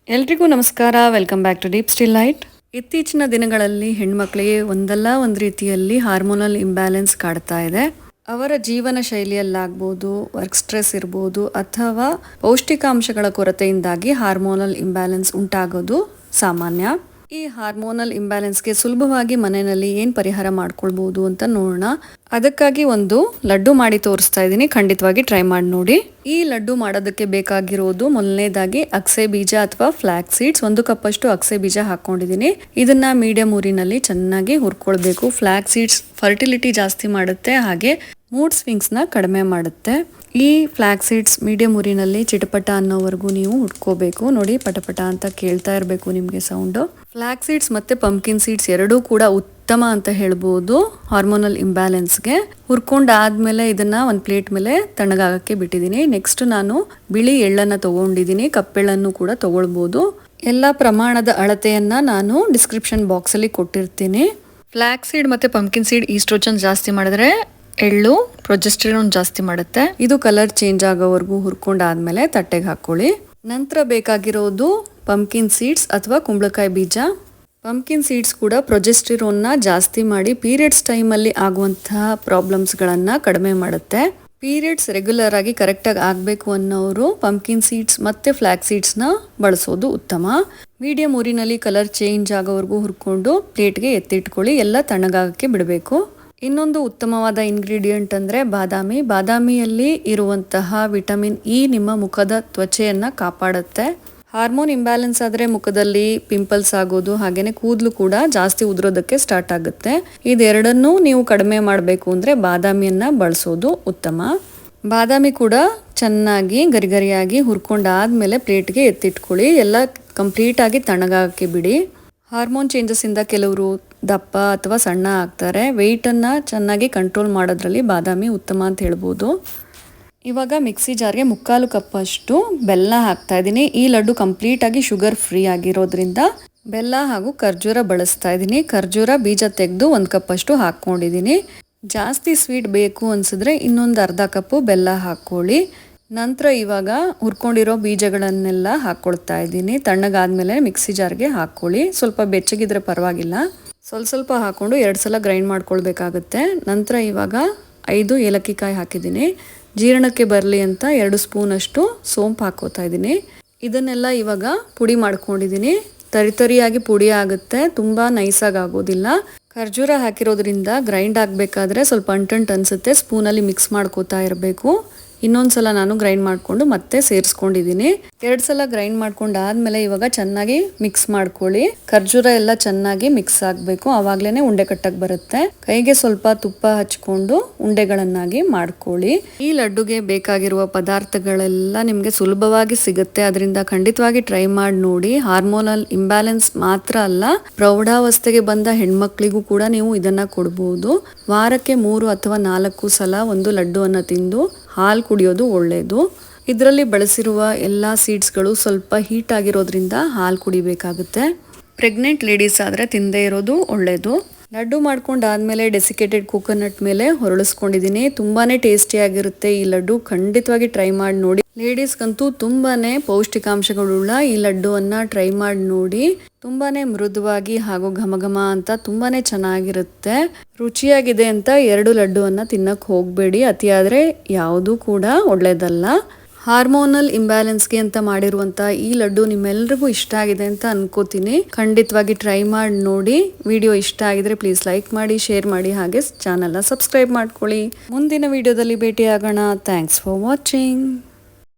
ಎಲ್ರಿಗೂ ನಮಸ್ಕಾರ. Welcome back to Deep Still Light. ಇತ್ತೀಚಿನ ದಿನಗಳಲ್ಲಿ ಹೆಣ್ಮಕ್ಳಿಗೆ ಒಂದಲ್ಲ ಒಂದು ರೀತಿಯಲ್ಲಿ ಹಾರ್ಮೋನಲ್ ಇಂಬ್ಯಾಲೆನ್ಸ್ ಕಾಡ್ತಾ ಇದೆ. ಅವರ ಜೀವನ ಶೈಲಿಯಲ್ಲಾಗ್ಬೋದು, ವರ್ಕ್ ಸ್ಟ್ರೆಸ್ ಇರ್ಬೋದು, ಅಥವಾ ಪೌಷ್ಟಿಕಾಂಶಗಳ ಕೊರತೆಯಿಂದಾಗಿ ಹಾರ್ಮೋನಲ್ ಇಂಬ್ಯಾಲೆನ್ಸ್ ಉಂಟಾಗೋದು ಸಾಮಾನ್ಯ. ಈ ಹಾರ್ಮೋನಲ್ ಇಂಬ್ಯಾಲೆನ್ಸ್ಗೆ ಸುಲಭವಾಗಿ ಮನೆಯಲ್ಲಿ ಏನು ಪರಿಹಾರ ಮಾಡ್ಕೊಳ್ಬೋದು ಅಂತ ನೋಡೋಣ. ಅದಕ್ಕಾಗಿ ಒಂದು ಲಡ್ಡು ಮಾಡಿ ತೋರಿಸ್ತಾ ಇದ್ದೀನಿ, ಖಂಡಿತವಾಗಿ ಟ್ರೈ ಮಾಡಿ ನೋಡಿ. ಈ ಲಡ್ಡು ಮಾಡೋದಕ್ಕೆ ಬೇಕಾಗಿರೋದು ಮೊದಲನೇದಾಗಿ ಅಗಸೆ ಬೀಜ ಅಥವಾ ಫ್ಲಾಕ್ಸ್ ಸೀಡ್ಸ್. 1 ಕಪ್ಪಷ್ಟು ಅಗಸೆ ಬೀಜ ಹಾಕೊಂಡಿದ್ದೀನಿ. ಇದನ್ನ ಮೀಡಿಯಂ ಊರಿನಲ್ಲಿ ಚೆನ್ನಾಗಿ ಹುರ್ಕೊಳ್ಬೇಕು. ಫ್ಲಾಕ್ಸ್ ಸೀಡ್ಸ್ ಫರ್ಟಿಲಿಟಿ ಜಾಸ್ತಿ ಮಾಡುತ್ತೆ, ಹಾಗೆ ಮೂಡ್ ಸ್ವಿಂಗ್ಸ್ನ ಕಡಿಮೆ ಮಾಡುತ್ತೆ. ಈ ಫ್ಲಾಕ್ಸ್ ಸೀಡ್ಸ್ ಮೀಡಿಯಂ ಊರಿನಲ್ಲಿ ಚಿಟಪಟ ಅನ್ನೋವರೆಗೂ ನೀವು ಹುಡ್ಕೋಬೇಕು. ನೋಡಿ, ಪಟಪಟ ಅಂತ ಕೇಳ್ತಾ ಇರಬೇಕು ನಿಮಗೆ ಸೌಂಡು. ಫ್ಲಾಕ್ಸ್ ಸೀಡ್ಸ್ ಮತ್ತು ಪಂಪ್ಕಿನ್ ಸೀಡ್ಸ್ ಎರಡೂ ಕೂಡ ಉತ್ತಮ ಅಂತ ಹೇಳ್ಬೋದು ಹಾರ್ಮೋನಲ್ ಇಂಬ್ಯಾಲೆನ್ಸ್ಗೆ. ಹುರ್ಕೊಂಡಾದ್ಮೇಲೆ ಇದನ್ನ ಒಂದು ಪ್ಲೇಟ್ ಮೇಲೆ ತಣ್ಣಗಾಗಕ್ಕೆ ಬಿಟ್ಟಿದ್ದೀನಿ. ನೆಕ್ಸ್ಟ್ ನಾನು ಬಿಳಿ ಎಳ್ಳನ್ನು ತಗೊಂಡಿದ್ದೀನಿ, ಕಪ್ಪೆಳ್ಳನ್ನು ಕೂಡ ತಗೊಳ್ಬೋದು. ಎಲ್ಲ ಪ್ರಮಾಣದ ಅಳತೆಯನ್ನ ನಾನು ಡಿಸ್ಕ್ರಿಪ್ಷನ್ ಬಾಕ್ಸಲ್ಲಿ ಕೊಟ್ಟಿರ್ತೀನಿ. ಫ್ಲಾಕ್ಸ್ ಸೀಡ್ ಮತ್ತು ಪಂಪ್ಕಿನ್ ಸೀಡ್ ಈಸ್ಟ್ರೋಜನ್ ಜಾಸ್ತಿ ಮಾಡಿದ್ರೆ ಎಳ್ಳು ಪ್ರೊಜೆಸ್ಟೆರಾನ್ ಜಾಸ್ತಿ ಮಾಡುತ್ತೆ. ಇದು ಕಲರ್ ಚೇಂಜ್ ಆಗೋವರೆಗೂ ಹುರ್ಕೊಂಡಾದ್ಮೇಲೆ ತಟ್ಟೆಗೆ ಹಾಕೊಳ್ಳಿ. ನಂತರ ಬೇಕಾಗಿರೋದು ಪಂಪ್ಕಿನ್ ಸೀಡ್ಸ್ ಅಥವಾ ಕುಂಬಳಕಾಯಿ ಬೀಜ. ಪಂಪ್ಕಿನ್ ಸೀಡ್ಸ್ ಕೂಡ ಪ್ರೊಜೆಸ್ಟೆರಾನ್ನ ಜಾಸ್ತಿ ಮಾಡಿ ಪೀರಿಯಡ್ಸ್ ಟೈಮಲ್ಲಿ ಆಗುವಂತಹ ಪ್ರಾಬ್ಲಮ್ಸ್ಗಳನ್ನು ಕಡಿಮೆ ಮಾಡುತ್ತೆ. ಪೀರಿಯಡ್ಸ್ ರೆಗ್ಯುಲರ್ ಆಗಿ ಕರೆಕ್ಟಾಗಿ ಆಗಬೇಕು ಅನ್ನೋರು ಪಂಪ್ಕಿನ್ ಸೀಡ್ಸ್ ಮತ್ತು ಫ್ಲಾಕ್ಸ್ ಸೀಡ್ಸ್ನ ಬಳಸೋದು ಉತ್ತಮ. ಮೀಡಿಯಂ ಊರಿನಲ್ಲಿ ಕಲರ್ ಚೇಂಜ್ ಆಗೋವರೆಗೂ ಹುರ್ಕೊಂಡು ಪ್ಲೇಟ್ಗೆ ಎತ್ತಿಟ್ಕೊಳ್ಳಿ. ಎಲ್ಲ ತಣ್ಣಗಾಗಕ್ಕೆ ಬಿಡಬೇಕು. ಇನ್ನೊಂದು ಉತ್ತಮವಾದ ಇಂಗ್ರೀಡಿಯೆಂಟ್ ಅಂದರೆ ಬಾದಾಮಿ. ಬಾದಾಮಿಯಲ್ಲಿ ಇರುವಂತಹ ವಿಟಮಿನ್ ಇ ನಿಮ್ಮ ಮುಖದ ತ್ವಚೆಯನ್ನು ಕಾಪಾಡುತ್ತೆ. ಹಾರ್ಮೋನ್ ಇಂಬ್ಯಾಲೆನ್ಸ್ ಆದರೆ ಮುಖದಲ್ಲಿ ಪಿಂಪಲ್ಸ್ ಆಗೋದು, ಹಾಗೆಯೇ ಕೂದಲು ಕೂಡ ಜಾಸ್ತಿ ಉದುರೋದಕ್ಕೆ ಸ್ಟಾರ್ಟ್ ಆಗುತ್ತೆ. ಇದೆರಡನ್ನೂ ನೀವು ಕಡಿಮೆ ಮಾಡಬೇಕು ಅಂದರೆ ಬಾದಾಮಿಯನ್ನು ಬಳಸೋದು ಉತ್ತಮ. ಬಾದಾಮಿ ಕೂಡ ಚೆನ್ನಾಗಿ ಗರಿಗರಿಯಾಗಿ ಹುರ್ಕೊಂಡಾದ್ಮೇಲೆ ಪ್ಲೇಟ್ಗೆ ಎತ್ತಿಟ್ಕೊಳ್ಳಿ. ಎಲ್ಲ ಕಂಪ್ಲೀಟಾಗಿ ತಣ್ಣಗಾಗಕ್ಕೆ ಬಿಡಿ. ಹಾರ್ಮೋನ್ ಚೇಂಜಸ್ಸಿಂದ ಕೆಲವರು ದಪ್ಪ ಅಥವಾ ಸಣ್ಣ ಆಗ್ತಾರೆ. ವೆಯ್ಟನ್ನು ಚೆನ್ನಾಗಿ ಕಂಟ್ರೋಲ್ ಮಾಡೋದ್ರಲ್ಲಿ ಬಾದಾಮಿ ಉತ್ತಮ ಅಂತ ಹೇಳ್ಬೋದು. ಇವಾಗ ಮಿಕ್ಸಿ ಜಾರ್ಗೆ 3/4 ಕಪ್ಪಷ್ಟು ಬೆಲ್ಲ ಹಾಕ್ತಾ ಇದ್ದೀನಿ. ಈ ಲಡ್ಡು ಕಂಪ್ಲೀಟಾಗಿ ಶುಗರ್ ಫ್ರೀ ಆಗಿರೋದ್ರಿಂದ ಬೆಲ್ಲ ಹಾಗೂ ಖರ್ಜೂರ ಬಳಸ್ತಾ ಇದ್ದೀನಿ. ಖರ್ಜೂರ ಬೀಜ ತೆಗೆದು 1 ಕಪ್ಪಷ್ಟು ಹಾಕ್ಕೊಂಡಿದ್ದೀನಿ. ಜಾಸ್ತಿ ಸ್ವೀಟ್ ಬೇಕು ಅನಿಸಿದ್ರೆ ಇನ್ನೊಂದು ಅರ್ಧ ಕಪ್ಪು ಬೆಲ್ಲ ಹಾಕ್ಕೊಳ್ಳಿ. ನಂತರ ಇವಾಗ ಹುರ್ಕೊಂಡಿರೋ ಬೀಜಗಳನ್ನೆಲ್ಲ ಹಾಕ್ಕೊಳ್ತಾ ಇದ್ದೀನಿ. ತಣ್ಣಗಾದ್ಮೇಲೆ ಮಿಕ್ಸಿ ಜಾರ್ಗೆ ಹಾಕ್ಕೊಳ್ಳಿ. ಸ್ವಲ್ಪ ಬೆಚ್ಚಗಿದ್ರೆ ಪರವಾಗಿಲ್ಲ. ಸ್ವಲ್ಪ ಹಾಕ್ಕೊಂಡು 2 ಸಲ ಗ್ರೈಂಡ್ ಮಾಡ್ಕೊಳ್ಬೇಕಾಗುತ್ತೆ. ನಂತರ ಇವಾಗ 5 ಏಲಕ್ಕಿ ಕಾಯಿ ಹಾಕಿದ್ದೀನಿ. ಜೀರ್ಣಕ್ಕೆ ಬರಲಿ ಅಂತ 2 ಸ್ಪೂನಷ್ಟು ಸೋಂಪು ಹಾಕೋತಾ ಇದ್ದೀನಿ. ಇದನ್ನೆಲ್ಲ ಇವಾಗ ಪುಡಿ ಮಾಡ್ಕೊಂಡಿದ್ದೀನಿ. ತರಿಯಾಗಿ ಪುಡಿ ಆಗುತ್ತೆ, ತುಂಬ ನೈಸಾಗಿ ಆಗೋದಿಲ್ಲ. ಖರ್ಜೂರ ಹಾಕಿರೋದ್ರಿಂದ ಗ್ರೈಂಡ್ ಆಗಬೇಕಾದ್ರೆ ಸ್ವಲ್ಪ ಅಂಟಂಟು ಅನಿಸುತ್ತೆ. ಸ್ಪೂನಲ್ಲಿ ಮಿಕ್ಸ್ ಮಾಡ್ಕೋತಾ ಇರಬೇಕು. ಇನ್ನೊಂದ್ಸಲ ನಾನು ಗ್ರೈಂಡ್ ಮಾಡಿಕೊಂಡು ಮತ್ತೆ ಸೇರಿಸ್ಕೊಂಡಿದ್ದೀನಿ. 2 ಸಲ ಗ್ರೈಂಡ್ ಮಾಡ್ಕೊಂಡಾದ್ಮೇಲೆ ಇವಾಗ ಚೆನ್ನಾಗಿ ಮಿಕ್ಸ್ ಮಾಡ್ಕೊಳ್ಳಿ. ಖರ್ಜೂರ ಎಲ್ಲ ಚೆನ್ನಾಗಿ ಮಿಕ್ಸ್ ಆಗಬೇಕು, ಆವಾಗ್ಲೇನೆ ಉಂಡೆ ಕಟ್ಟಕ್ಕೆ ಬರುತ್ತೆ. ಕೈಗೆ ಸ್ವಲ್ಪ ತುಪ್ಪ ಹಚ್ಕೊಂಡು ಉಂಡೆಗಳನ್ನಾಗಿ ಮಾಡ್ಕೊಳ್ಳಿ. ಈ ಲಡ್ಡುಗೆ ಬೇಕಾಗಿರುವ ಪದಾರ್ಥಗಳೆಲ್ಲ ನಿಮಗೆ ಸುಲಭವಾಗಿ ಸಿಗುತ್ತೆ. ಅದರಿಂದ ಖಂಡಿತವಾಗಿ ಟ್ರೈ ಮಾಡಿ ನೋಡಿ. ಹಾರ್ಮೋನಲ್ ಇಂಬ್ಯಾಲೆನ್ಸ್ ಮಾತ್ರ ಅಲ್ಲ, ಪ್ರೌಢಾವಸ್ಥೆಗೆ ಬಂದ ಹೆಣ್ಮಕ್ಳಿಗೂ ಕೂಡ ನೀವು ಇದನ್ನ ಕೊಡ್ಬೋದು. ವಾರಕ್ಕೆ 3 ಅಥವಾ 4 ಸಲ ಒಂದು ಲಡ್ಡುವನ್ನು ತಿಂದು ಹಾಲು ಕುಡಿಯೋದು ಒಳ್ಳೆಯದು. ಇದರಲ್ಲಿ ಬಳಸಿರುವ ಎಲ್ಲ ಸೀಡ್ಸ್ಗಳು ಸ್ವಲ್ಪ ಹೀಟ್ ಆಗಿರೋದ್ರಿಂದ ಹಾಲು ಕುಡಿಬೇಕಾಗುತ್ತೆ. ಪ್ರೆಗ್ನೆಂಟ್ ಲೇಡೀಸ್ ಆದರೆ ತಿಂದೇ ಇರೋದು ಒಳ್ಳೆಯದು. ಲಡ್ಡು ಮಾಡ್ಕೊಂಡಾದ್ಮೇಲೆ ಡೆಸಿಕೇಟೆಡ್ ಕೋಕೋನಟ್ ಮೇಲೆ ಹೊರಳಿಸ್ಕೊಂಡಿದ್ದೀನಿ. ತುಂಬಾನೇ ಟೇಸ್ಟಿಯಾಗಿರುತ್ತೆ ಈ ಲಡ್ಡು. ಖಂಡಿತವಾಗಿ ಟ್ರೈ ಮಾಡಿ ನೋಡಿ. ಲೇಡೀಸ್ಗಂತೂ ತುಂಬಾನೇ ಪೌಷ್ಟಿಕಾಂಶಗಳುಳ್ಳ ಈ ಲಡ್ಡುವನ್ನು ಟ್ರೈ ಮಾಡಿ ನೋಡಿ. ತುಂಬಾನೇ ಮೃದುವಾಗಿ ಹಾಗೂ ಘಮಘಮ ಅಂತ ತುಂಬಾನೇ ಚೆನ್ನಾಗಿರುತ್ತೆ. ರುಚಿಯಾಗಿದೆ ಅಂತ 2 ಲಡ್ಡುವನ್ನು ತಿನ್ನಕ್ಕೆ ಹೋಗಬೇಡಿ. ಅತಿಯಾದರೆ ಯಾವುದೂ ಕೂಡ ಒಳ್ಳೆಯದಲ್ಲ. ಹಾರ್ಮೋನಲ್ ಇಂಬ್ಯಾಲೆನ್ಸ್ಗೆ ಅಂತ ಮಾಡಿರುವಂಥ ಈ ಲಡ್ಡು ನಿಮ್ಮೆಲ್ರಿಗೂ ಇಷ್ಟ ಆಗಿದೆ ಅಂತ ಅನ್ಕೋತೀನಿ. ಖಂಡಿತವಾಗಿ ಟ್ರೈ ಮಾಡಿ ನೋಡಿ. ವಿಡಿಯೋ ಇಷ್ಟ ಆಗಿದ್ರೆ ಪ್ಲೀಸ್ ಲೈಕ್ ಮಾಡಿ, ಶೇರ್ ಮಾಡಿ, ಹಾಗೆ ಚಾನಲ್ನ ಸಬ್ಸ್ಕ್ರೈಬ್ ಮಾಡ್ಕೊಳ್ಳಿ. ಮುಂದಿನ ವಿಡಿಯೋದಲ್ಲಿ ಭೇಟಿಯಾಗೋಣ. Thanks for watching.